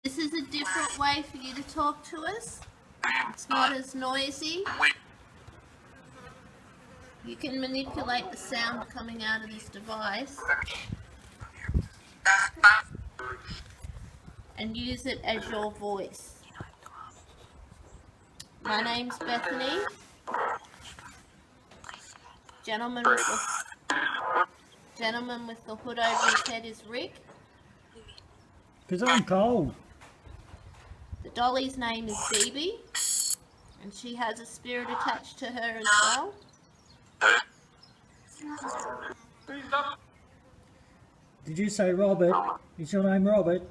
This is a different way for you to talk to us. It's not as noisy. You can manipulate the sound coming out of this device and use it as your voice. My name's Bethany. Gentleman with the hood over his head is Rick. Because I'm cold. The dolly's name is Phoebe, and she has a spirit attached to her as well. Did you say Robert? Is your name Robert?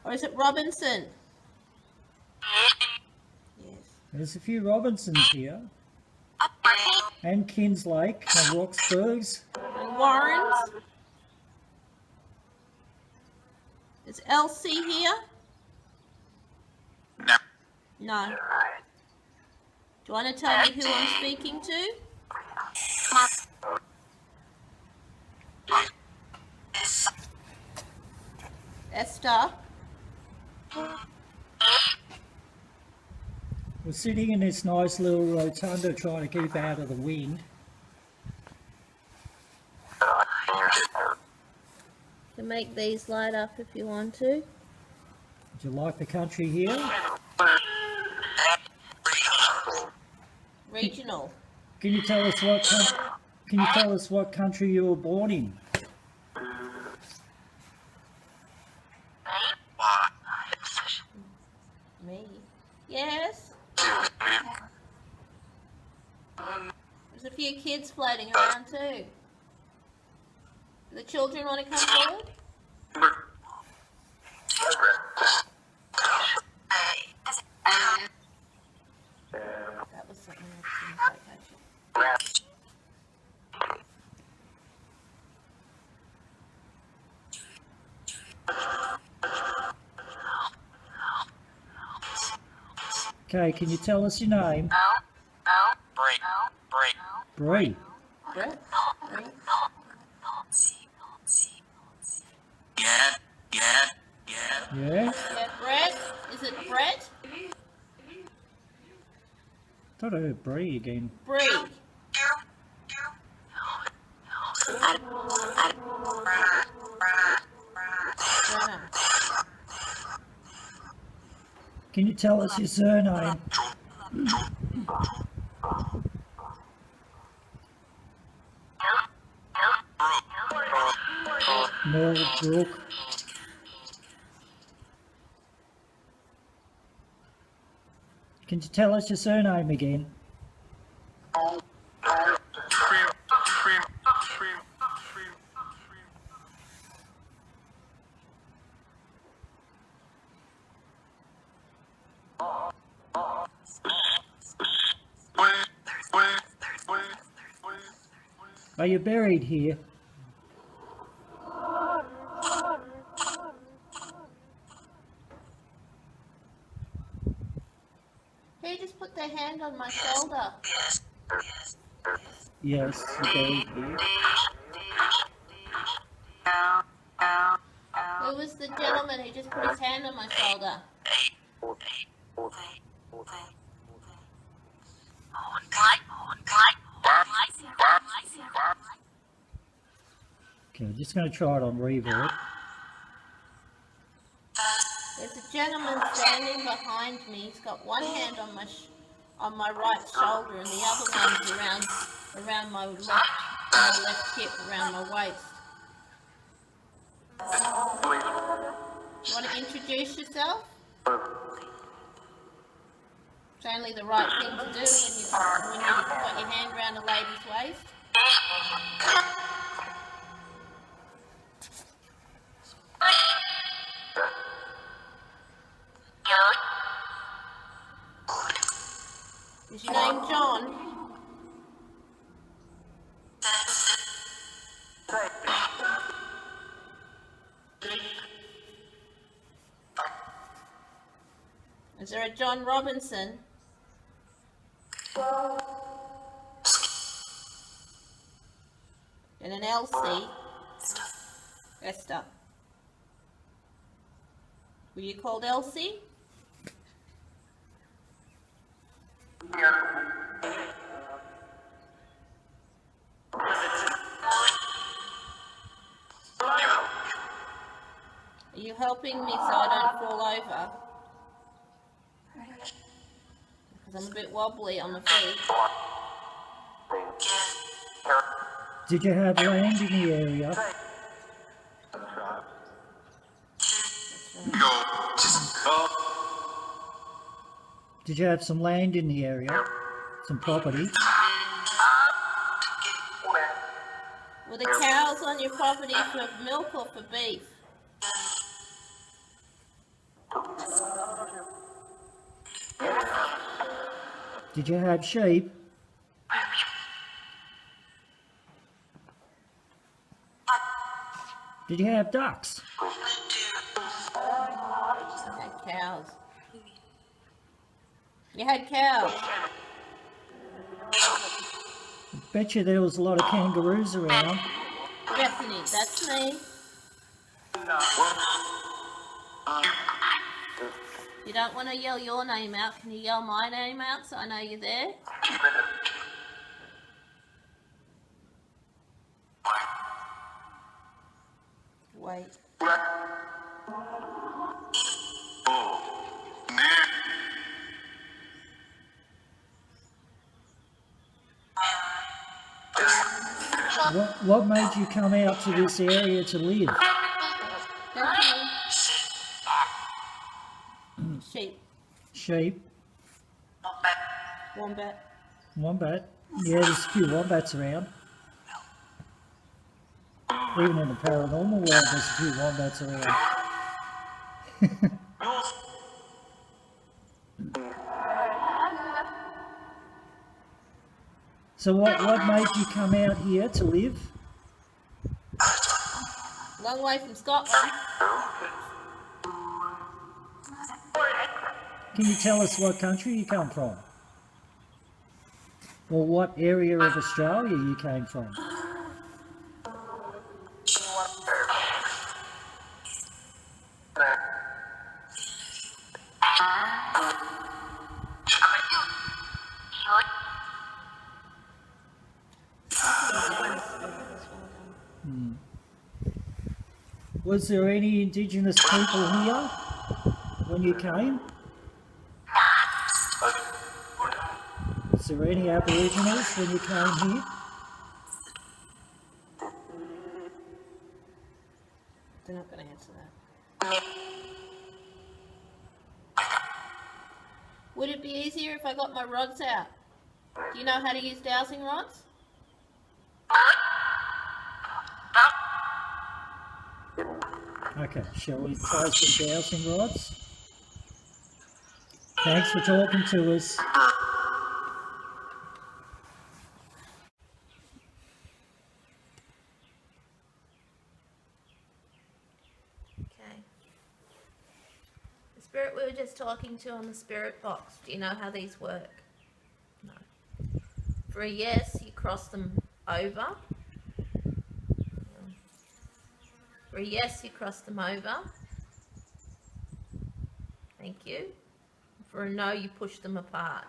Or is it Robinson? Yes. There's a few Robinsons here. And Kinslake and Roxburghs. And Warrens. Is Elsie here? No. Do you want to tell me who I'm speaking to? Esther. We're sitting in this nice little rotunda trying to keep out of the wind. You can make these light up if you want to. Would you like the country here? Regional. Can you tell us what country you were born in? Me. Yes. There's a few kids floating around too. Do the children want to come forward? That was something else. Okay, can you tell us your name? Bree. Brett? Yeah? Yeah, Brett? Is it Brett? Thought I heard Bree again. Bree. Can you tell us your surname? Millbrook. Can you tell us your surname again? Are you buried here? Can you just put their hand on my shoulder? Yes, you're buried here. Who was the gentleman who just put his hand on my shoulder? Okay, I'm just going to try it on reverb. There's a gentleman standing behind me. He's got one hand on my right shoulder and the other one's around my left hip, around my waist. You want to introduce yourself? It's only the right thing to do when you've got your hand around a lady's waist. Is your name John? Is there a John Robinson? And an Elsie? Esther. Were you called Elsie? Are you helping me so I don't fall over? Because I'm a bit wobbly on my feet. Did you have land in the area? Did you have some land in the area? Some property? Were the cows on your property for milk or for beef? Did you have sheep? Did you have ducks? I had cows. You had cows. Bet you there was a lot of kangaroos around. Bethany, that's me. You don't want to yell your name out. Can you yell my name out so I know you're there? Wait. What made you come out to this area to live? Sheep. Sheep? Wombat. Wombat? Yeah, there's a few wombats around. Even in the paranormal world, there's a few wombats around. So what made you come out here to live? Long way from Scotland. Can you tell us what country you come from? Or what area of Australia you came from? Was there any Indigenous people here when you came? Was there any Aboriginals when you came here? They're not going to answer that. Would it be easier if I got my rods out? Do you know how to use dowsing rods? Okay, shall we try some dowsing rods? Thanks for talking to us. Okay. The spirit we were just talking to on the spirit box, do you know how these work? No. For a yes, you cross them over. For a yes, you cross them over. Thank you. For a no, you push them apart.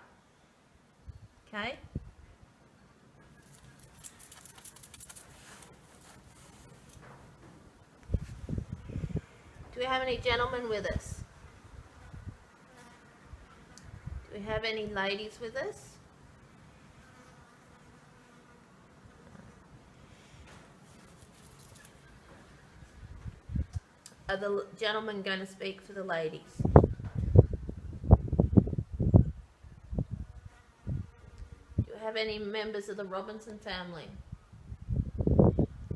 Okay? Do we have any gentlemen with us? Do we have any ladies with us? Are the gentlemen going to speak for the ladies? Do we have any members of the Robinson family?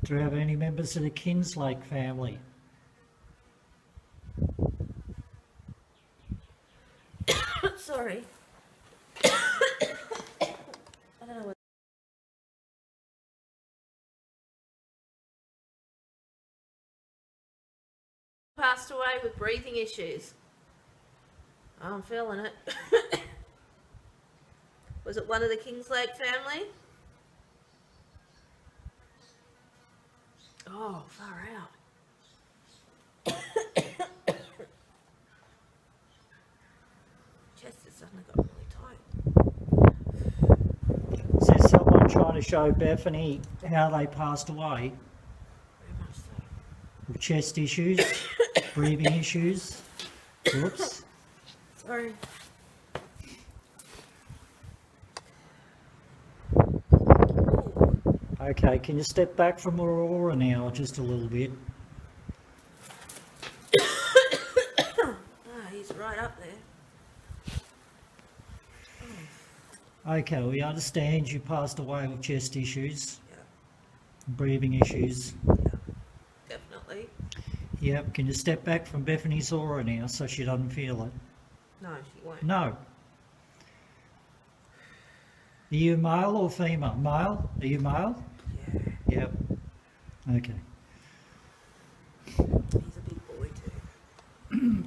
Do you have any members of the Kinslake family? Sorry. I don't know what. Passed away with breathing issues. Oh, I'm feeling it. Was it one of the Kingslake family? Oh, far out. trying to show Bethany how they passed away Very much so. with chest issues, breathing issues. Whoops. Sorry. Okay, can you step back from Aurora now just a little bit? He's right up there. Okay, we understand you passed away with chest issues, Yeah, breathing issues. definitely. Yep, can you step back from Bethany's aura now so she doesn't feel it? No, she won't. No. Are you male or female? Male? Are you male? Yeah, Yep. Okay. he's a big boy too.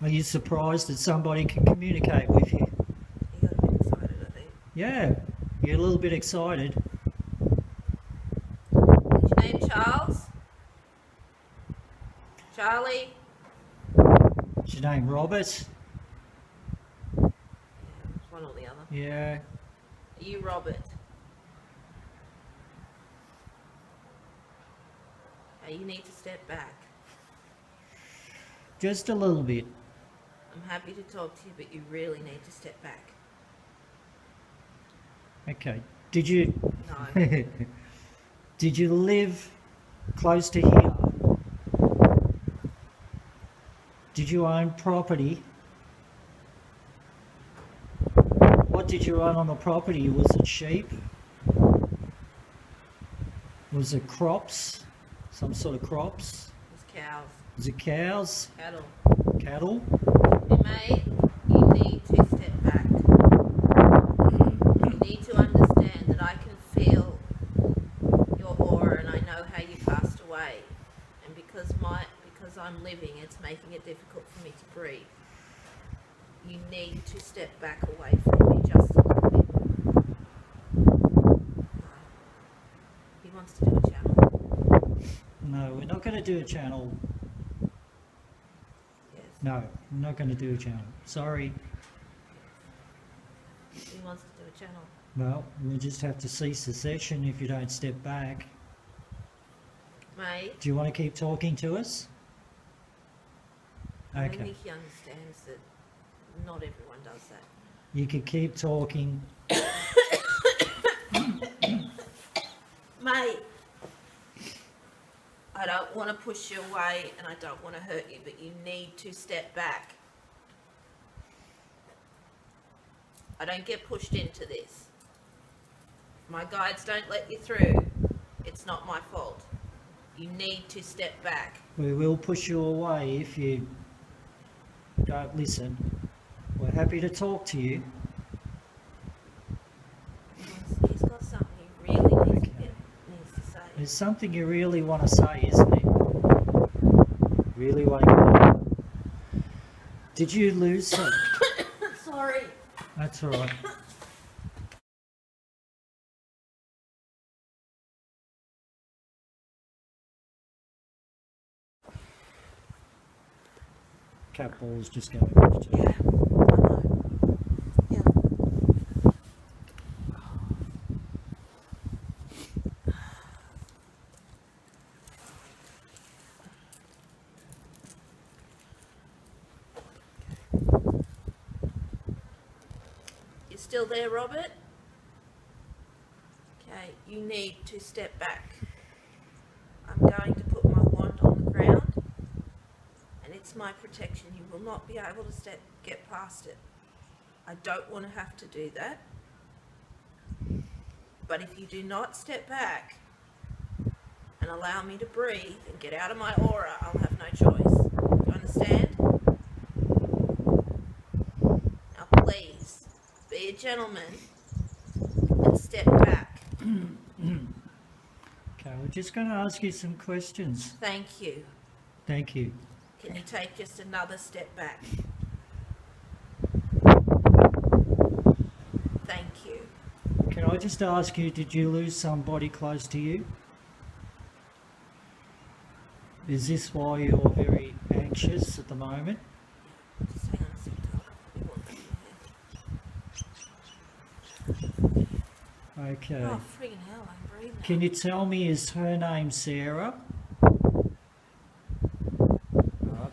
Are you surprised that somebody can communicate with you? He got a bit excited, I think. Yeah, you're a little bit excited. What's your name, Charles? Charlie? Is your name Robert? Yeah, it's one or the other. Yeah. Are you Robert? Hey, you need to step back. Just a little bit. I'm happy to talk to you, but you really need to step back. Okay. Did you No. did you live close to here? Did you own property? What did you own on the property? Was it sheep? Was it crops? Some sort of crops? It's cows. Was it cows? Cattle. Cattle? Hey, mate, you need to step back. You need to understand that I can feel your aura and I know how you passed away. And because I'm living, it's making it difficult for me to breathe. You need to step back away from me just a little bit. He wants to do a channel. No, we're not going to do a channel. Yes. No, we're not going to do a channel. Sorry. He wants to do a channel. Well, we'll just have to cease the session if you don't step back. Mate, Do you want to keep talking to us? I Okay. think he understands that not everyone does that. You can keep talking. Mate, I don't want to push you away and I don't want to hurt you, but you need to step back. I don't get pushed into this. My guides don't let you through. It's not my fault. You need to step back. We will push you away if you don't listen. We're happy to talk to you. He's got something he really needs to say. There's something you really want to say, isn't it? Really want to get. Did you lose some? Sorry. That's all right. Cat ball's just going off too. Yeah, I know. Yeah. You still there, Robert? Okay, you need to step back. I'm going to put my wand on the ground, and it's my protection. You will not be able to get past it. I don't want to have to do that. But if you do not step back and allow me to breathe and get out of my aura, I'll have no choice. Do you understand? Now please, be a gentleman and step back. Okay, we're just going to ask you some questions. Thank you. Thank you. Can you take just another step back? Thank you. Can I just ask you, did you lose somebody close to you? Is this why you're very anxious at the moment? Just hang on a sec, Doc. We want that in your hand. Okay. Oh, friggin' hell, I'm breathing. Can you tell me, is her name Sarah?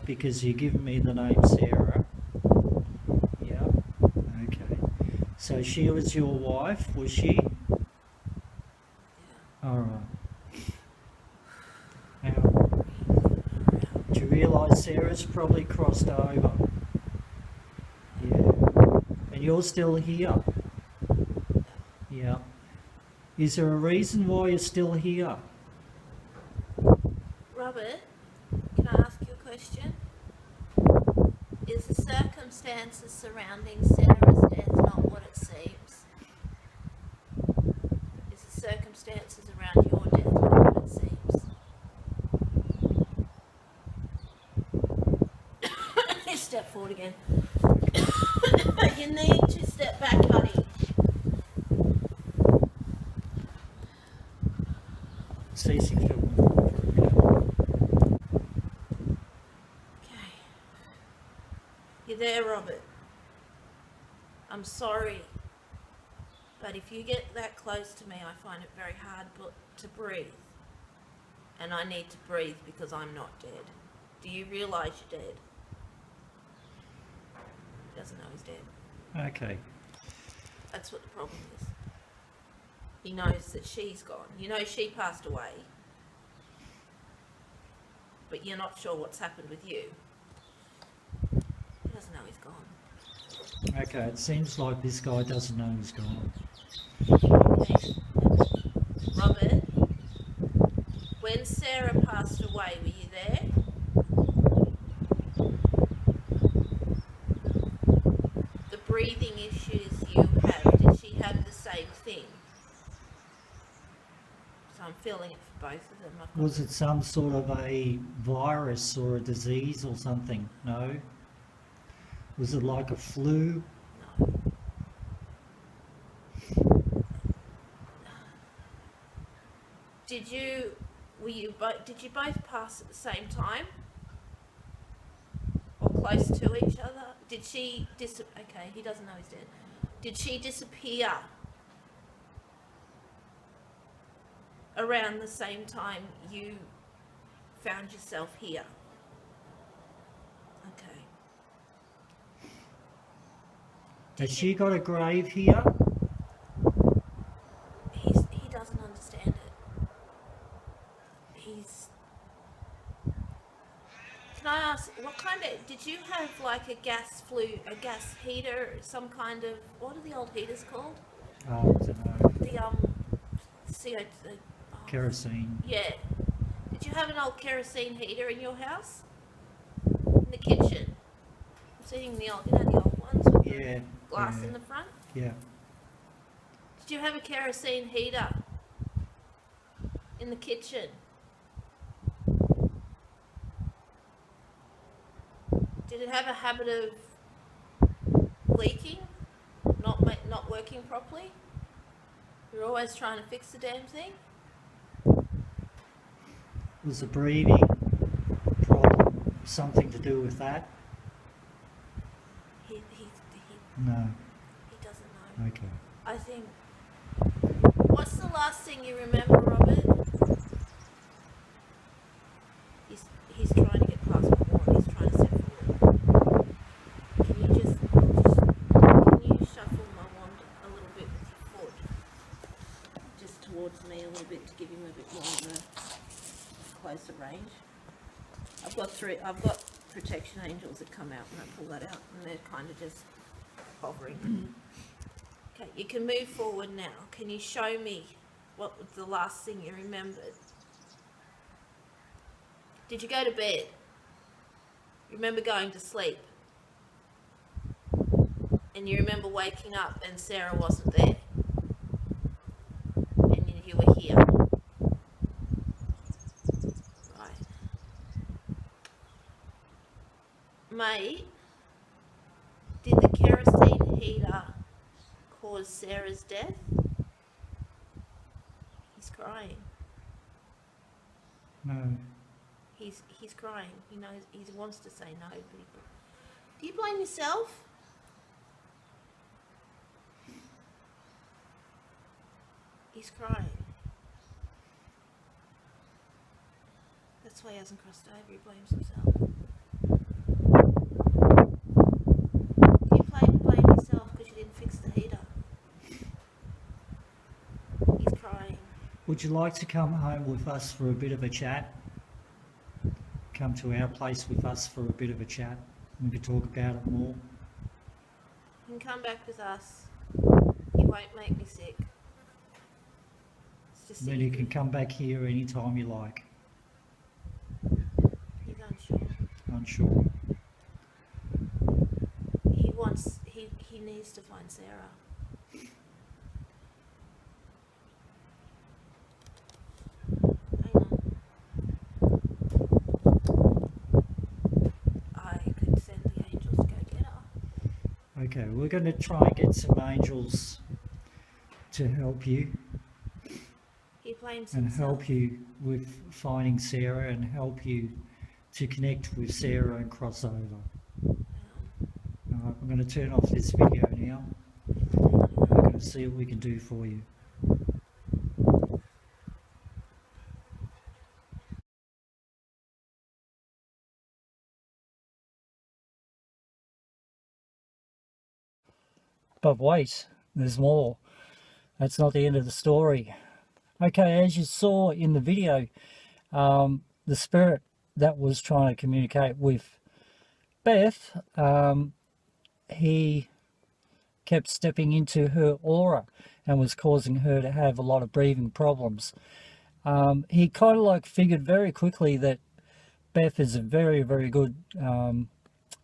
Because you're giving me the name Sarah. Yeah. Okay. So she was your wife, was she? Yeah. Alright. Now, do you realise Sarah's probably crossed over? Yeah. And you're still here? Yeah. Is there a reason why you're still here? Robert, can I ask you a question? Is the circumstances surrounding Sarah's death not what it seems? Is the circumstances around your death not what it seems? Step forward again. You need to step back, honey. Ceasing filming. Okay. You there, Robert? I'm sorry, but if you get that close to me, I find it very hard to breathe. And I need to breathe because I'm not dead. Do you realise you're dead? He doesn't know he's dead. Okay. That's what the problem is. He knows that she's gone. You know she passed away. But you're not sure what's happened with you. He doesn't know he's gone. Okay, it seems like this guy doesn't know he's gone. Okay. Robert, when Sarah passed away, were you there? The breathing issues you have, did she have the same thing? So I'm feeling it for both of them. Was it some sort of a virus or a disease or something? No? Was it like a flu? No. Did you both pass at the same time? Or close to each other? Did she okay, he doesn't know he's dead. Did she disappear around the same time you found yourself here? Okay. Has she got a grave here? He doesn't understand it. Can I ask, what kind of, did you have like a gas heater, some kind of, what are the old heaters called? I don't know. The CO2. Kerosene. Yeah. Did you have an old kerosene heater in your house? In the kitchen? I'm seeing the old, the old ones with the glass in the front? Yeah. Did you have a kerosene heater in the kitchen? Did it have a habit of leaking? Not working properly? You're always trying to fix the damn thing? Was the breathing problem something to do with that? He No. doesn't know. Okay. I think. What's the last thing you remember, Robert? He's trying to get past my wand. He's trying to step forward. Can you shuffle my wand a little bit with your foot, just towards me a little bit to give him a bit more of a closer range? I've got protection angels that come out when I pull that out, and they're kind of just hovering. Okay, you can move forward now. Can you show me what was the last thing you remembered? Did you go to bed? You remember going to sleep? And you remember waking up and Sarah wasn't there? And you were here? Right. Mate, did the kerosene heater cause Sarah's death? He's crying. No. He's crying. He knows, he wants to say no, but do you blame yourself? He's crying. That's why he hasn't crossed over. He blames himself. You blame yourself because you didn't fix the heater. He's crying. Would you like to come home with us for a bit of a chat? Come to our place with us for a bit of a chat. We could talk about it more. You can come back with us. You won't make me sick. It's just Then you can come back here anytime you like. He's unsure. Unsure. He needs to find Sarah. Hang on. I could send the angels to go get her. Okay, we're going to try and get some angels to help you He blames and himself. help you with finding Sarah and help you to connect with Sarah and cross over. Alright, we're going to turn off this video now. We're going to see what we can do for you. But wait, there's more. That's not the end of the story. Okay, as you saw in the video, the spirit that was trying to communicate with Beth, he kept stepping into her aura and was causing her to have a lot of breathing problems. He kind of like figured very quickly that Beth is a very, very good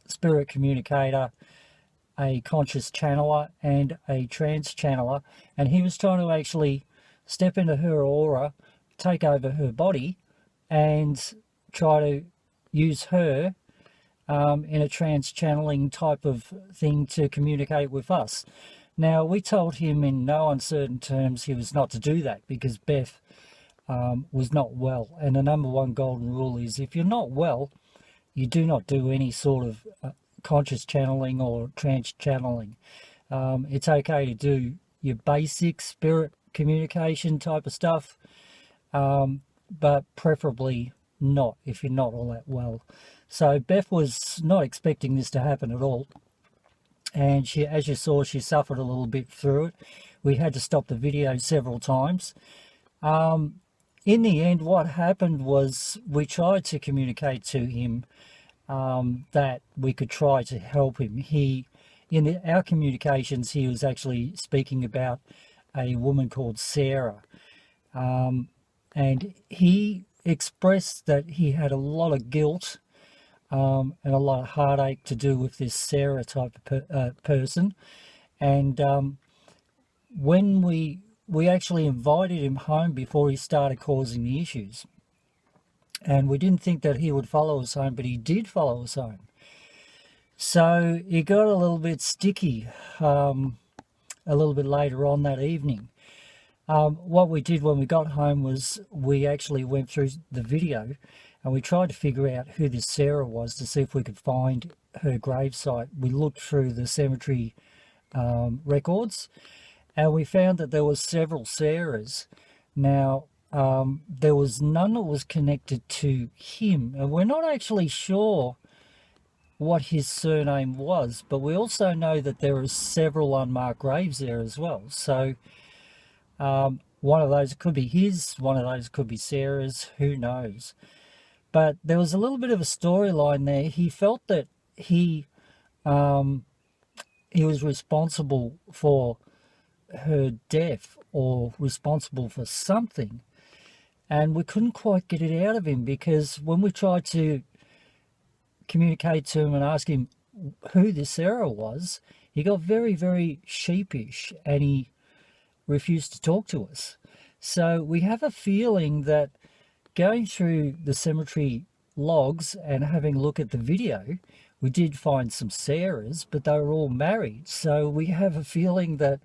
spirit communicator, a conscious channeler and a trance channeler, and he was trying to actually step into her aura, take over her body and try to use her in a trance channeling type of thing to communicate with us. Now, we told him in no uncertain terms he was not to do that because Beth was not well, and the number one golden rule is if you're not well, you do not do any sort of conscious channeling or trance channeling. It's okay to do your basic spirit communication type of stuff, but preferably not if you're not all that well. So Beth was not expecting this to happen at all, and she, as you saw, she suffered a little bit through it. We had to stop the video several times. In the end, what happened was we tried to communicate to him that we could try to help him. In our communications, he was actually speaking about a woman called Sarah, and he expressed that he had a lot of guilt and a lot of heartache to do with this Sarah type of person. And when we actually invited him home before he started causing the issues, and we didn't think that he would follow us home, but he did follow us home. So it got a little bit sticky a little bit later on that evening. What we did when we got home was we actually went through the video and we tried to figure out who this Sarah was to see if we could find her gravesite. We looked through the cemetery records and we found that there were several Sarahs. Now, there was none that was connected to him, and we're not actually sure what his surname was, but we also know that there are several unmarked graves there as well. So one of those could be his, one of those could be Sarah's, who knows. But there was a little bit of a storyline there. He felt that he was responsible for her death or responsible for something, and we couldn't quite get it out of him because when we tried to communicate to him and ask him who this Sarah was, he got very, very sheepish and he refused to talk to us. So we have a feeling that going through the cemetery logs and having a look at the video, we did find some Sarahs, but they were all married. So we have a feeling that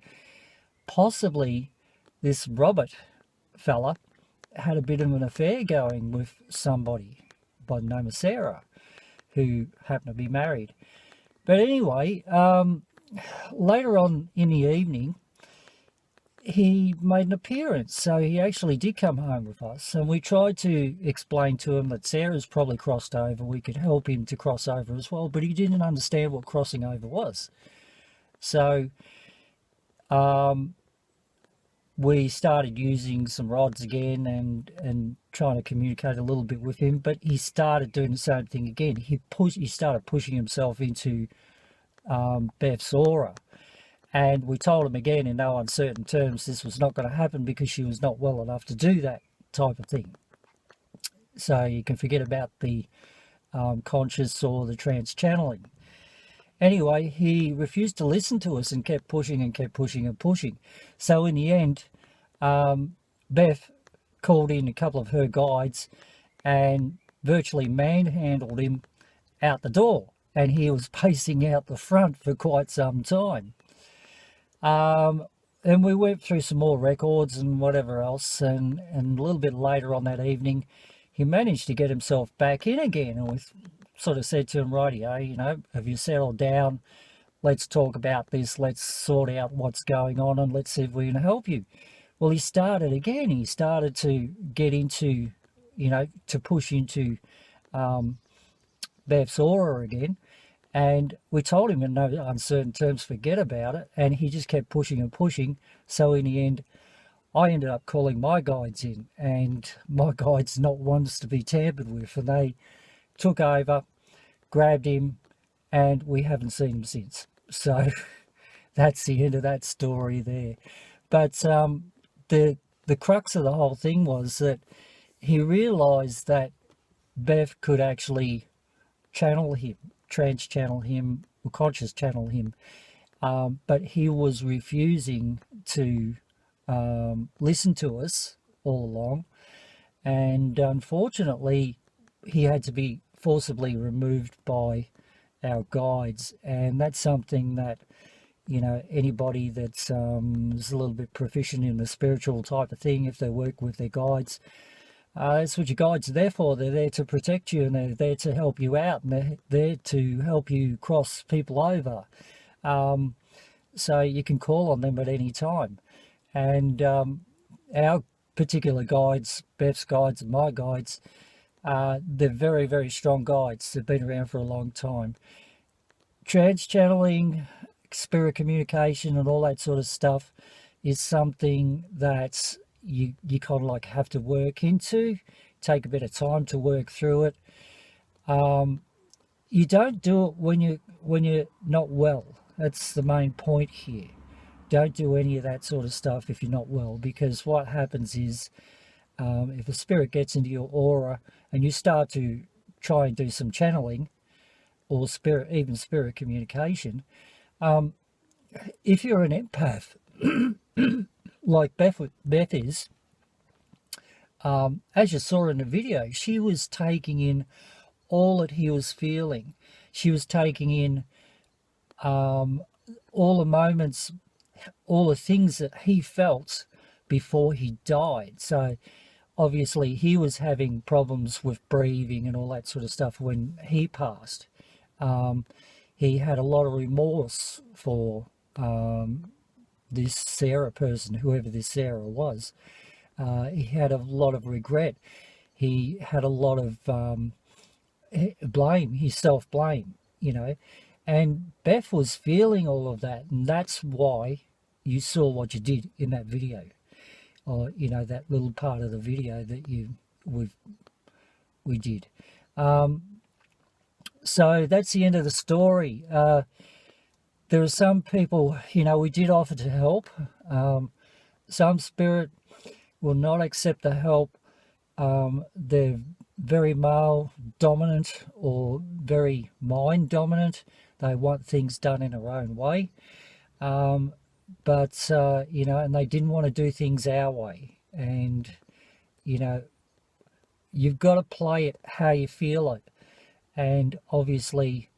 possibly this Robert fella had a bit of an affair going with somebody by the name of Sarah who happened to be married. But anyway, later on in the evening, he made an appearance. So he actually did come home with us, and we tried to explain to him that Sarah's probably crossed over. We could help him to cross over as well, but he didn't understand what crossing over was. So we started using some rods again and trying to communicate a little bit with him, but he started doing the same thing again. He started pushing himself into Beth's aura. And we told him again in no uncertain terms this was not going to happen because she was not well enough to do that type of thing. So you can forget about the conscious or the trance channeling. Anyway, he refused to listen to us and kept pushing and kept pushing and pushing. So in the end, Beth called in a couple of her guides and virtually manhandled him out the door. And he was pacing out the front for quite some time. And we went through some more records and whatever else, and a little bit later on that evening, he managed to get himself back in again, and we sort of said to him, rightio, you know, have you settled down? Let's talk about this, let's sort out what's going on, and let's see if we can help you. Well, he started again. He started to get into, you know, to push into Beth's aura again. And we told him in no uncertain terms, forget about it. And he just kept pushing and pushing. So in the end, I ended up calling my guides in. And my guides not ones to be tampered with. And they took over, grabbed him, and we haven't seen him since. So that's the end of that story there. But the crux of the whole thing was that he realised that Beth could actually channel him, trance channel him, or conscious channel him, but he was refusing to listen to us all along, and unfortunately he had to be forcibly removed by our guides. And that's something that, you know, anybody that's is a little bit proficient in the spiritual type of thing, if they work with their guides, that's what your guides are there for. They're there to protect you, and they're there to help you out, and they're there to help you cross people over. So you can call on them at any time. And our particular guides, Beth's guides and my guides, they're very, very strong guides. They've been around for a long time. Trance channeling, spirit communication, and all that sort of stuff is something that you kind of like have to work into, take a bit of time to work through it. You don't do it when you're not well. That's the main point here. Don't do any of that sort of stuff if you're not well, because what happens is if a spirit gets into your aura and you start to try and do some channeling or even spirit communication, if you're an empath like Beth is, as you saw in the video, she was taking in all that he was feeling. She was taking in all the moments, all the things that he felt before he died. So obviously he was having problems with breathing and all that sort of stuff when he passed. He had a lot of remorse for this Sarah person, whoever this Sarah was. He had a lot of regret. He had a lot of blame, his self-blame, you know. And Beth was feeling all of that, and that's why you saw what you did in that video, or you know, that little part of the video that we did. So that's the end of the story. There are some people, you know, we did offer to help. Some spirit will not accept the help. They're very male dominant or very mind dominant. They want things done in their own way. But you know, and they didn't want to do things our way. And, you know, you've got to play it how you feel it. And obviously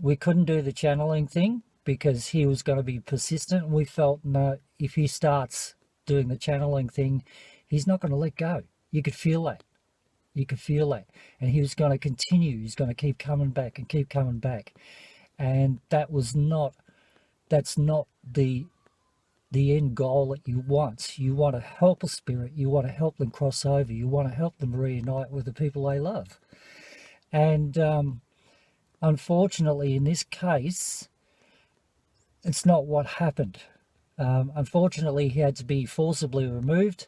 we couldn't do the channeling thing because he was going to be persistent. And we felt, no, if he starts doing the channeling thing, he's not going to let go. You could feel that. You could feel that. And he was going to continue. He's going to keep coming back and keep coming back. And that's not the the end goal that you want. You want to help a spirit. You want to help them cross over. You want to help them reunite with the people they love. And unfortunately, in this case, it's not what happened. Unfortunately, he had to be forcibly removed.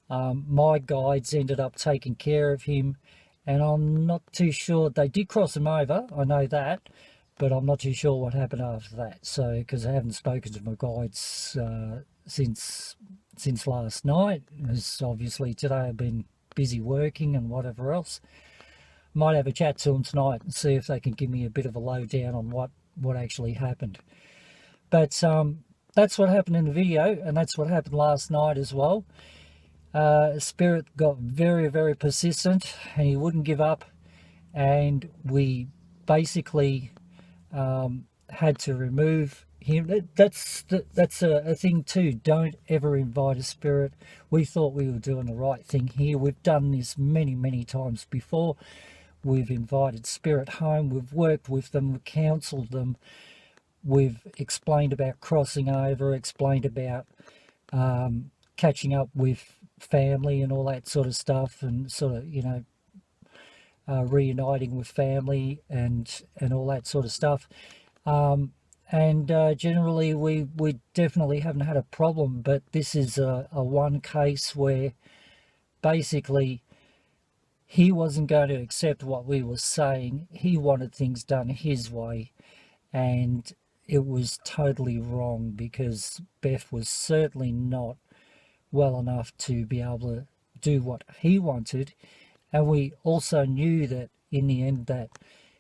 My guides ended up taking care of him, and I'm not too sure. They did cross him over, I know that, but I'm not too sure what happened after that. So, because I haven't spoken to my guides since last night, as obviously today I've been busy working and whatever else. Might have a chat to them tonight and see if they can give me a bit of a lowdown on what actually happened. But that's what happened in the video, and that's what happened last night as well. Spirit got very, very persistent, and he wouldn't give up, and we basically had to remove him. That's a thing too. Don't ever invite a spirit. We thought we were doing the right thing here. We've done this many times before. We've invited spirit home. We've worked with them. We've counselled them. We've explained about crossing over, explained about catching up with family and all that sort of stuff, and sort of, you know, reuniting with family and all that sort of stuff. Generally we definitely haven't had a problem, but this is a one case where basically he wasn't going to accept what we were saying. He wanted things done his way, and it was totally wrong, because Beth was certainly not well enough to be able to do what he wanted. And we also knew that in the end that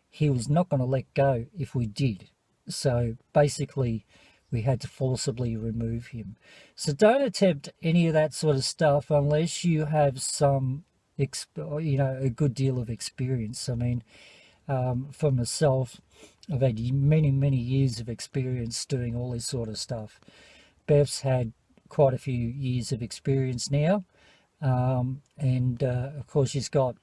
he was not going to let go if we did. So basically we had to forcibly remove him. So don't attempt any of that sort of stuff unless you have some, you know, a good deal of experience. I mean, for myself, I've had many years of experience doing all this sort of stuff. Beth's had quite a few years of experience now, and of course she's got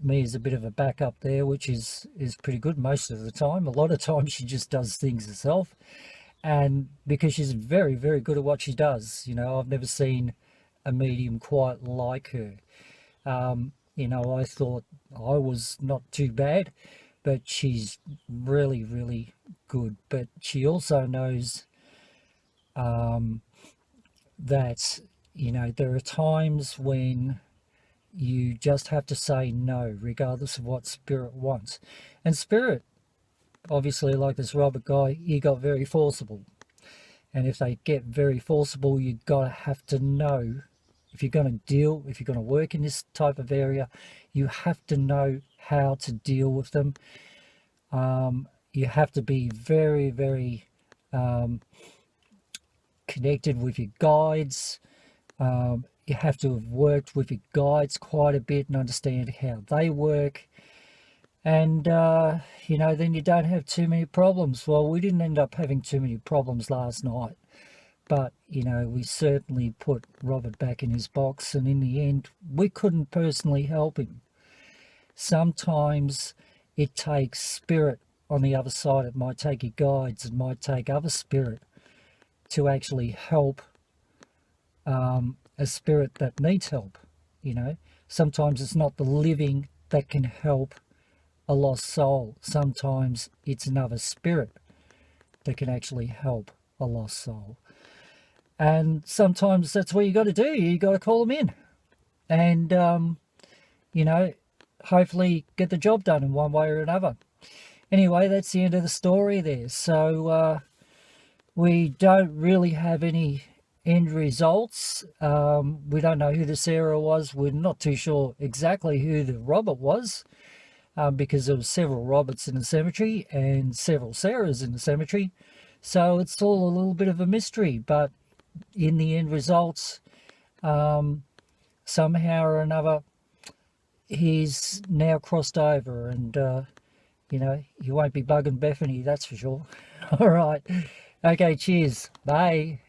me as a bit of a backup there, which is pretty good most of the time. A lot of times she just does things herself, and because she's very good at what she does. You know, I've never seen a medium quite like her. You know, I thought I was not too bad, but she's really good. But she also knows that, you know, there are times when you just have to say no, regardless of what Spirit wants. And Spirit, obviously, like this Robert guy, he got very forcible. And if they get very forcible, you gotta have to know, if you're going to work in this type of area, you have to know how to deal with them. You have to be very connected with your guides. You have to have worked with your guides quite a bit and understand how they work. And, you know, then you don't have too many problems. Well, we didn't end up having too many problems last night. But, you know, we certainly put Robert back in his box, and in the end, we couldn't personally help him. Sometimes it takes Spirit on the other side. It might take your guides, it might take other Spirit to actually help a spirit that needs help. You know, sometimes it's not the living that can help a lost soul. Sometimes it's another spirit that can actually help a lost soul. And sometimes that's what you got to do. You got to call them in and, you know, hopefully get the job done in one way or another. Anyway, that's the end of the story there. So we don't really have any end results. We don't know who the Sarah was. We're not too sure exactly who the Robert was, because there were several Roberts in the cemetery and several Sarahs in the cemetery. So it's all a little bit of a mystery. But in the end results, somehow or another, he's now crossed over, and you know, you won't be bugging Bethany, that's for sure. All right. Okay, cheers. Bye.